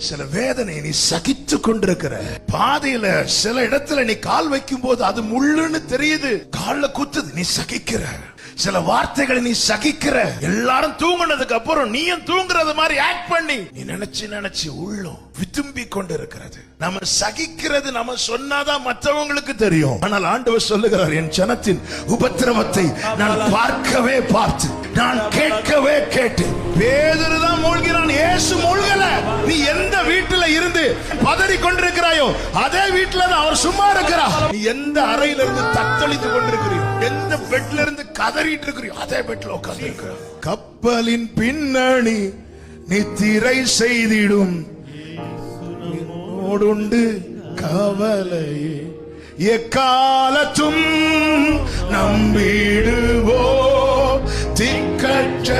சில வேதனை நீ சகித்து கொண்டிருக்கிற. பாதையில சில இடத்துல நீ கால் வைக்கும் போது அது முள்ளுன்னு தெரியுது, கால்ல குத்துது, நீ சகிக்கிற. சில வார்த்தைகளை நீ சகிக்கிற. எல்லாரும் தூங்குனதுக்கு அப்புறம் நீயும் தூங்குறது மாதிரி ஆக்ட் பண்ணி நீ நினைச்சு உள்ளம் விரும்பி கொண்டு இருக்கிறது. நம்ம சகிக்கிறது நம்ம சொன்னாதான் மற்றவங்களுக்கு தெரியும். ஆனால் ஆண்டவர் சொல்லுகிறார், என் ஜனத்தின் உபத்திரவத்தை நான் பார்க்கவே பார்த்து, நான் கேட்கவே கேட்டு. பேதுரு தான் மூழ்கிறான், இயேசு மூழ்கல. நீ எந்த வீட்டுல இருந்து பதறி கொண்டிருக்கிறாயோ அதே வீட்டுல தான் அவர் சும்மா இருக்கிறார். நீ எந்த அறையில இருந்து தத்தளித்து கொண்டிருக்கிறியோ, எந்த பெட்ல இருந்து கதறிட்டு இருக்கிறியோ அதே பெட்ல உட்கார்ந்து இருக்கிறார். கப்பலின் பின்னணி நித்திரை செய்திடும் ஓடுண்டு கவலையே எக்காலத்தும் நம்பிடுவோ திக்கற்ற